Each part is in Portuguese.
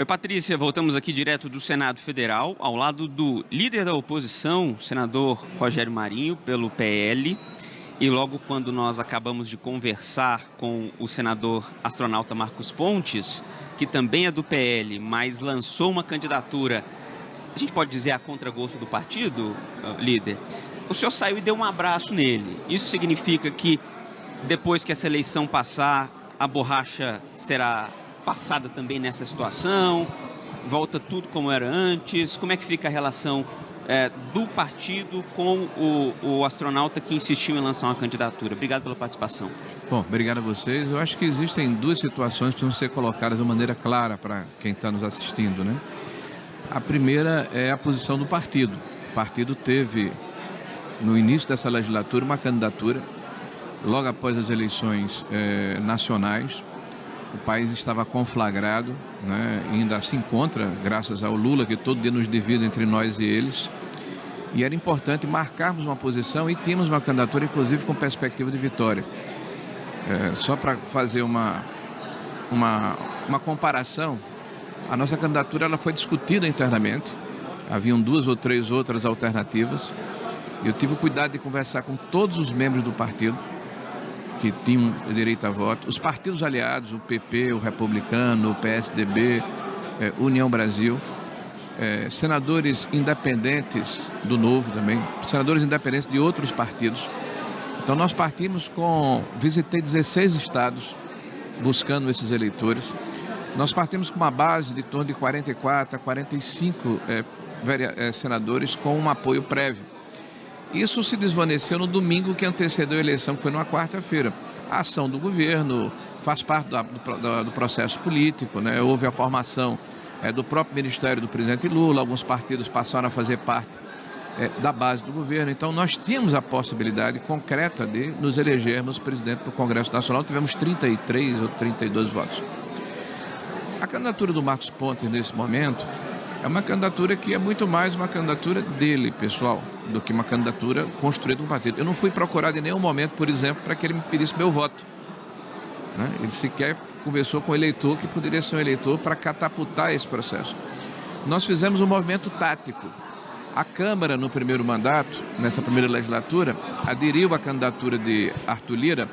Oi, Patrícia. Voltamos aqui direto do Senado Federal, ao lado do líder da oposição, senador Rogério Marinho, pelo PL. E logo quando nós acabamos de conversar com o senador astronauta Marcos Pontes, que também é do PL, mas lançou uma candidatura, a gente pode dizer a contragosto do partido, líder, o senhor saiu e deu um abraço nele. Isso significa que depois que essa eleição passar, a borracha será passada também nessa situação? Volta tudo como era antes? Como é que fica a relação do partido com o astronauta que insistiu em lançar uma candidatura? Obrigado pela participação. Bom, obrigado a vocês. Eu acho que existem duas situações que precisam ser colocadas de maneira clara para quem está nos assistindo, né? A primeira é a posição do partido. O partido teve, no início dessa legislatura, uma candidatura. Logo após as eleições nacionais, o país estava conflagrado, né? Ainda se encontra, graças ao Lula, que todo dia nos divide entre nós e eles. E era importante marcarmos uma posição e tínhamos uma candidatura, inclusive, com perspectiva de vitória. Só para fazer uma comparação, a nossa candidatura ela foi discutida internamente. Haviam 2 ou 3 outras alternativas. Eu tive o cuidado de conversar com todos os membros do partido que tinham direito a voto, os partidos aliados, o PP, o Republicano, o PSDB, União Brasil, senadores independentes do Novo também, senadores independentes de outros partidos. Então nós partimos visitei 16 estados buscando esses eleitores. Nós partimos com uma base de torno de 44 a 45 senadores com um apoio prévio. Isso se desvaneceu no domingo que antecedeu a eleição, que foi numa quarta-feira. A ação do governo faz parte do processo político, né? Houve a formação do próprio ministério do presidente Lula, alguns partidos passaram a fazer parte da base do governo. Então nós tínhamos a possibilidade concreta de nos elegermos presidente do Congresso Nacional, tivemos 33 ou 32 votos. A candidatura do Marcos Pontes nesse momento é uma candidatura que é muito mais uma candidatura dele, pessoal, do que uma candidatura construída no partido. Eu não fui procurado em nenhum momento, por exemplo, para que ele me pedisse meu voto, né? Ele sequer conversou com o eleitor que poderia ser um eleitor para catapultar esse processo. Nós fizemos um movimento tático. A Câmara, no primeiro mandato, nessa primeira legislatura, aderiu à candidatura de Arthur Lira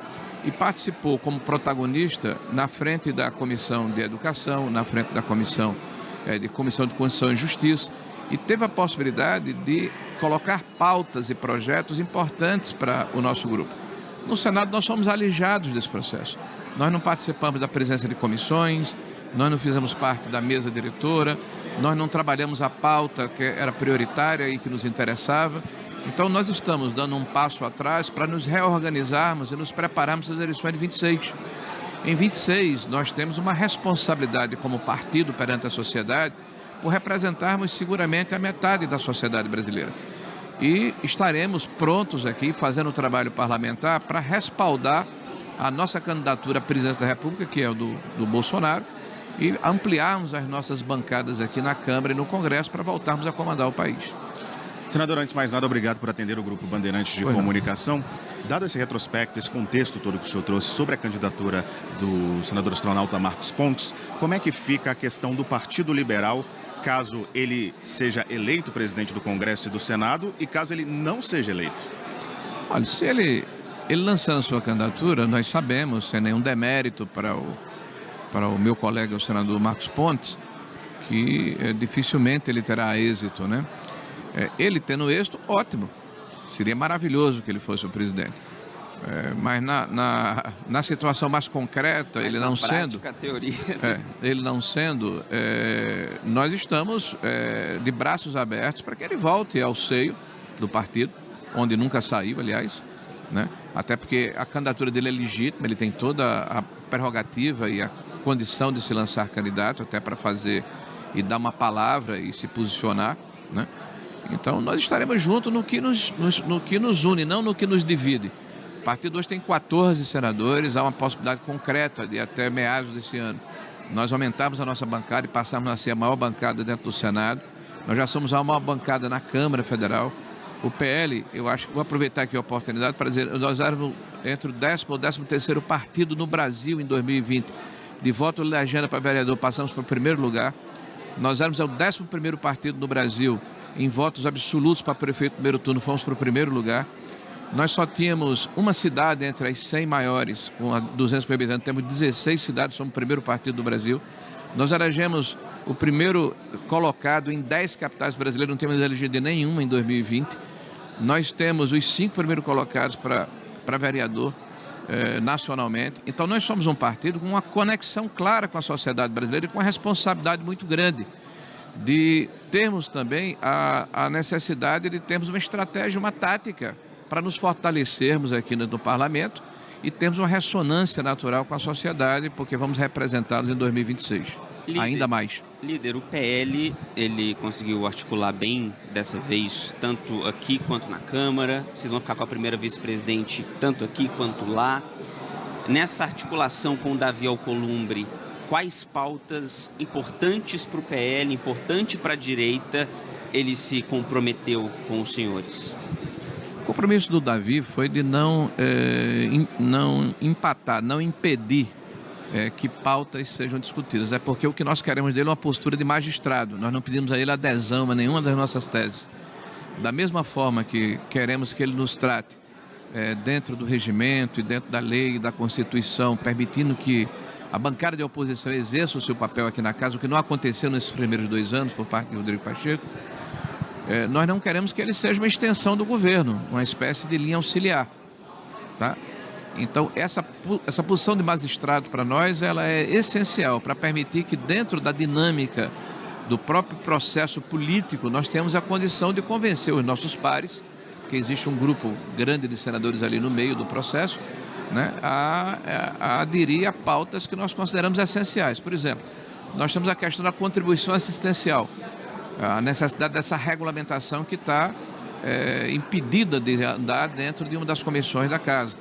e participou como protagonista na frente da Comissão de Educação, na frente da Comissão de Constituição e Justiça, e teve a possibilidade de colocar pautas e projetos importantes para o nosso grupo. No Senado nós somos alijados desse processo. Nós não participamos da presença de comissões, nós não fizemos parte da mesa diretora, nós não trabalhamos a pauta que era prioritária e que nos interessava. Então nós estamos dando um passo atrás para nos reorganizarmos e nos prepararmos para as eleições de 26. Em 26, nós temos uma responsabilidade como partido perante a sociedade por representarmos seguramente a metade da sociedade brasileira. E estaremos prontos aqui, fazendo o trabalho parlamentar, para respaldar a nossa candidatura à presidência da República, que é o do Bolsonaro, e ampliarmos as nossas bancadas aqui na Câmara e no Congresso para voltarmos a comandar o país. Senador, antes de mais nada, obrigado por atender o Grupo Bandeirantes de Comunicação. Dado esse retrospecto, esse contexto todo que o senhor trouxe sobre a candidatura do senador astronauta Marcos Pontes, como é que fica a questão do Partido Liberal, caso ele seja eleito presidente do Congresso e do Senado, e caso ele não seja eleito? Olha, se ele lançando sua candidatura, nós sabemos, sem nenhum demérito para o meu colega, o senador Marcos Pontes, que dificilmente ele terá êxito, né? Ele tendo êxito, ótimo. Seria maravilhoso que ele fosse o presidente. Mas na situação mais concreta, ele não sendo, nós estamos de braços abertos para que ele volte ao seio do partido, onde nunca saiu, aliás, né? Até porque a candidatura dele é legítima, ele tem toda a prerrogativa e a condição de se lançar candidato, até para fazer e dar uma palavra e se posicionar, né? Então nós estaremos juntos no que nos une, não no que nos divide. O partido hoje tem 14 senadores, há uma possibilidade concreta de até meados desse ano nós aumentarmos a nossa bancada e passarmos a ser a maior bancada dentro do Senado. Nós já somos a maior bancada na Câmara Federal. O PL, eu acho que vou aproveitar aqui a oportunidade para dizer, nós éramos entre o 10º ou 13º partido no Brasil em 2020. de voto de legenda para vereador, passamos para o primeiro lugar. Nós éramos o 11º partido no Brasil em votos absolutos para prefeito primeiro turno, fomos para o primeiro lugar. Nós só tínhamos uma cidade entre as 100 maiores, com 200 mil habitantes, temos 16 cidades, somos o primeiro partido do Brasil. Nós elegemos o primeiro colocado em 10 capitais brasileiras, não temos elegido nenhuma em 2020. Nós temos os 5 primeiros colocados para vereador nacionalmente. Então nós somos um partido com uma conexão clara com a sociedade brasileira e com uma responsabilidade muito grande de termos também a necessidade de termos uma estratégia, uma tática para nos fortalecermos aqui no parlamento e termos uma ressonância natural com a sociedade, porque vamos representá-los em 2026, ainda mais. Líder, o PL, ele conseguiu articular bem dessa vez, tanto aqui quanto na Câmara. Vocês vão ficar com a primeira vice-presidente tanto aqui quanto lá. Nessa articulação com o Davi Alcolumbre, quais pautas importantes para o PL, importante para a direita, ele se comprometeu com os senhores? O compromisso do Davi foi de não empatar, não impedir que pautas sejam discutidas. É porque o que nós queremos dele é uma postura de magistrado. Nós não pedimos a ele adesão a nenhuma das nossas teses. Da mesma forma que queremos que ele nos trate dentro do regimento e dentro da lei e da Constituição, permitindo que a bancada de oposição exerça o seu papel aqui na casa, o que não aconteceu nesses primeiros 2 anos por parte de Rodrigo Pacheco. Nós não queremos que ele seja uma extensão do governo, uma espécie de linha auxiliar, tá? Então, essa posição de magistrado para nós, ela é essencial para permitir que dentro da dinâmica do próprio processo político, nós tenhamos a condição de convencer os nossos pares, que existe um grupo grande de senadores ali no meio do processo, né, a aderir a pautas que nós consideramos essenciais. Por exemplo, nós temos a questão da contribuição assistencial, a necessidade dessa regulamentação que está impedida de andar dentro de uma das comissões da casa.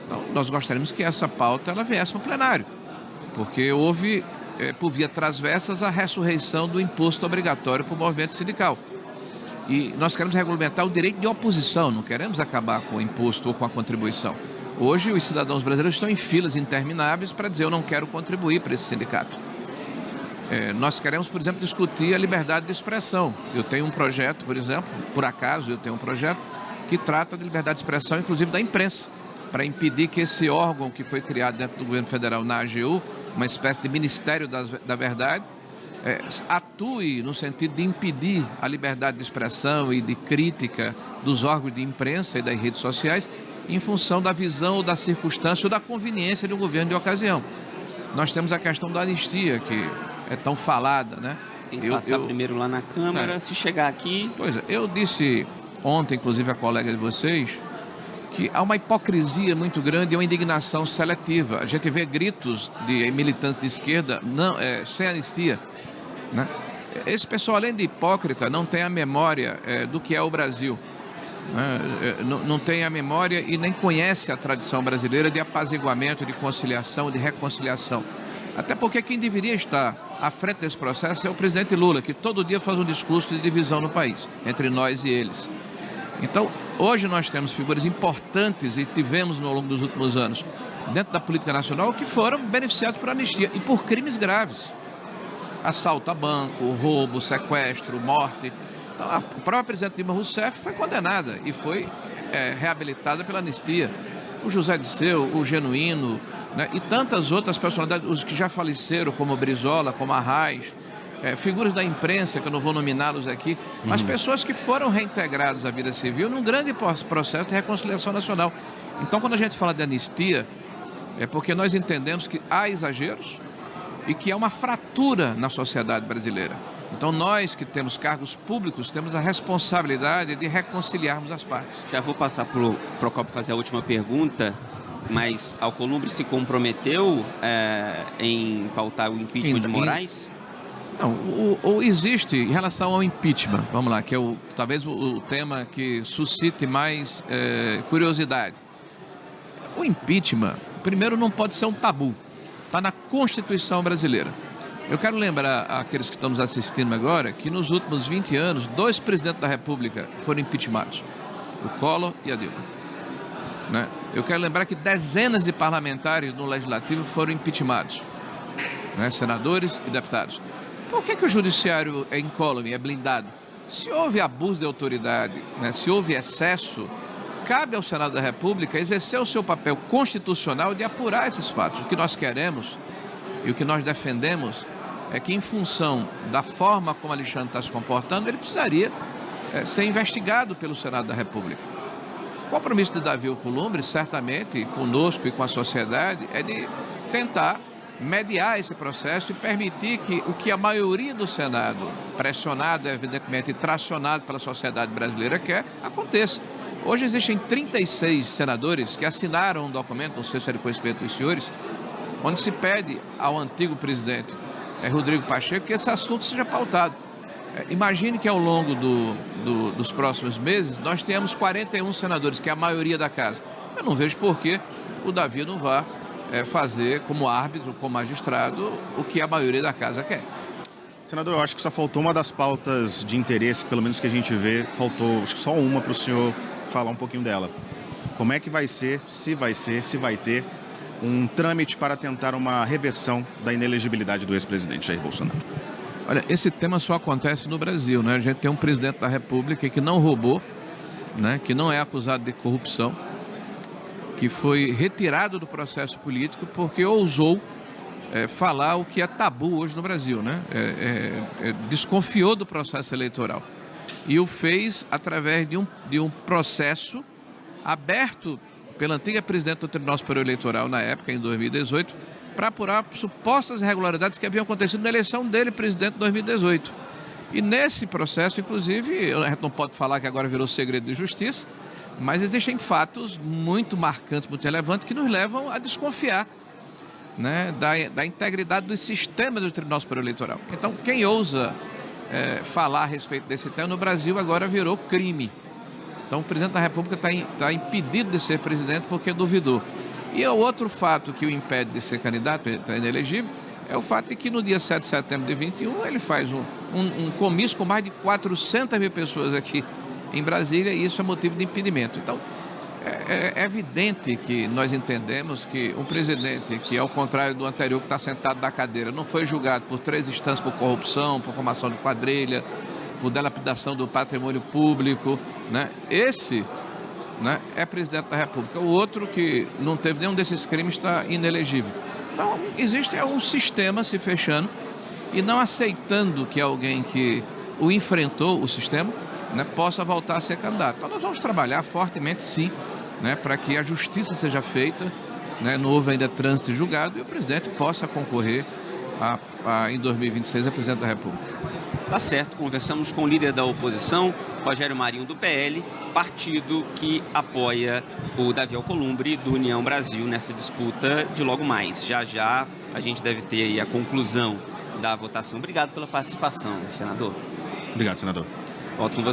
Então, nós gostaríamos que essa pauta ela viesse para o plenário, porque houve, por via transversas, a ressurreição do imposto obrigatório para o movimento sindical. E nós queremos regulamentar o direito de oposição, não queremos acabar com o imposto ou com a contribuição. Hoje, os cidadãos brasileiros estão em filas intermináveis para dizer eu não quero contribuir para esse sindicato. Nós queremos, por exemplo, discutir a liberdade de expressão. Eu tenho um projeto, por exemplo, por acaso eu tenho um projeto que trata de liberdade de expressão, inclusive da imprensa, para impedir que esse órgão que foi criado dentro do governo federal na AGU, uma espécie de Ministério da Verdade, atue no sentido de impedir a liberdade de expressão e de crítica dos órgãos de imprensa e das redes sociais em função da visão ou da circunstância ou da conveniência de um governo de ocasião. Nós temos a questão da anistia, que é tão falada, né? Tem que passar primeiro lá na Câmara, se chegar aqui... Pois é, eu disse ontem, inclusive a colega de vocês, que há uma hipocrisia muito grande e uma indignação seletiva. A gente vê gritos de militantes de esquerda sem anistia, né? Esse pessoal, além de hipócrita, não tem a memória do que é o Brasil. Não tem a memória e nem conhece a tradição brasileira de apaziguamento, de conciliação, de reconciliação. Até porque quem deveria estar à frente desse processo é o presidente Lula, que todo dia faz um discurso de divisão no país, entre nós e eles. Então, hoje nós temos figuras importantes e tivemos ao longo dos últimos anos, dentro da política nacional, que foram beneficiados por anistia e por crimes graves. Assalto a banco, roubo, sequestro, morte. Então, a própria presidente Dilma Rousseff foi condenada e foi reabilitada pela anistia. O José Disseu, o Genuíno, né, e tantas outras personalidades, os que já faleceram, como Brizola, como Arraes, figuras da imprensa, que eu não vou nominá-los aqui, mas pessoas que foram reintegradas à vida civil num grande processo de reconciliação nacional. Então, quando a gente fala de anistia, é porque nós entendemos que há exageros e que há uma fratura na sociedade brasileira. Então, nós que temos cargos públicos, temos a responsabilidade de reconciliarmos as partes. Já vou passar para o Procópio fazer a última pergunta, mas Alcolumbre se comprometeu em pautar o impeachment de Moraes? Não, existe em relação ao impeachment, vamos lá, que é talvez o tema que suscite mais curiosidade. O impeachment, primeiro, não pode ser um tabu, está na Constituição brasileira. Eu quero lembrar àqueles que estamos assistindo agora que nos últimos 20 anos, 2 presidentes da República foram impeachmentados, o Collor e a Dilma. Né? Eu quero lembrar que dezenas de parlamentares no Legislativo foram impeachmentados. né, senadores e deputados. Por que o judiciário é incólume, é blindado? Se houve abuso de autoridade, né, se houve excesso, cabe ao Senado da República exercer o seu papel constitucional de apurar esses fatos. O que nós queremos e o que nós defendemos é que, em função da forma como Alexandre está se comportando, ele precisaria ser investigado pelo Senado da República. O compromisso de Davi Alcolumbre, certamente, conosco e com a sociedade, é de tentar mediar esse processo e permitir que o que a maioria do Senado, pressionado, evidentemente, e tracionado pela sociedade brasileira, quer, aconteça. Hoje existem 36 senadores que assinaram um documento, não sei se é de conhecimento dos senhores, onde se pede ao antigo presidente Rodrigo Pacheco que esse assunto seja pautado. Imagine que ao longo dos próximos meses nós tenhamos 41 senadores, que é a maioria da casa. Eu não vejo por que o Davi não vá fazer como árbitro, como magistrado, o que a maioria da casa quer. Senador, eu acho que só faltou uma das pautas de interesse, pelo menos que a gente vê, faltou acho que só uma para o senhor falar um pouquinho dela. Como é que vai ser, se vai ter um trâmite para tentar uma reversão da inelegibilidade do ex-presidente Jair Bolsonaro? Olha, esse tema só acontece no Brasil, né? A gente tem um presidente da República que não roubou, né? Que não é acusado de corrupção, que foi retirado do processo político porque ousou falar o que é tabu hoje no Brasil, né? Desconfiou do processo eleitoral e o fez através de um processo aberto pela antiga presidente do Tribunal Superior Eleitoral na época, em 2018, para apurar supostas irregularidades que haviam acontecido na eleição dele, presidente, em 2018. E nesse processo, inclusive, a gente não pode falar que agora virou segredo de justiça, mas existem fatos muito marcantes, muito relevantes, que nos levam a desconfiar, né, da integridade do sistema do Tribunal Superior Eleitoral. Então, quem ousa falar a respeito desse tema no Brasil agora virou crime. Então, o presidente da República está impedido de ser presidente porque duvidou. E o outro fato que o impede de ser candidato, está inelegível, é o fato de que no dia 7 de setembro de 2021 ele faz um comício com mais de 400 mil pessoas aqui em Brasília e isso é motivo de impedimento. Então, é evidente que nós entendemos que um presidente que, ao contrário do anterior que está sentado na cadeira, não foi julgado por 3 instâncias por corrupção, por formação de quadrilha, por dilapidação do patrimônio público, né? Esse, né, é presidente da República. O outro, que não teve nenhum desses crimes, está inelegível. Então, existe um sistema se fechando e não aceitando que alguém que o enfrentou, o sistema, né, possa voltar a ser candidato. Então, nós vamos trabalhar fortemente, sim, né, para que a justiça seja feita, né, não houve ainda trânsito julgado e o presidente possa concorrer em 2026 a presidente da República. Tá certo, conversamos com o líder da oposição, Rogério Marinho, do PL, partido que apoia o Davi Alcolumbre, do União Brasil, nessa disputa de logo mais. Já já a gente deve ter aí a conclusão da votação. Obrigado pela participação, senador. Obrigado, senador. Volto com você.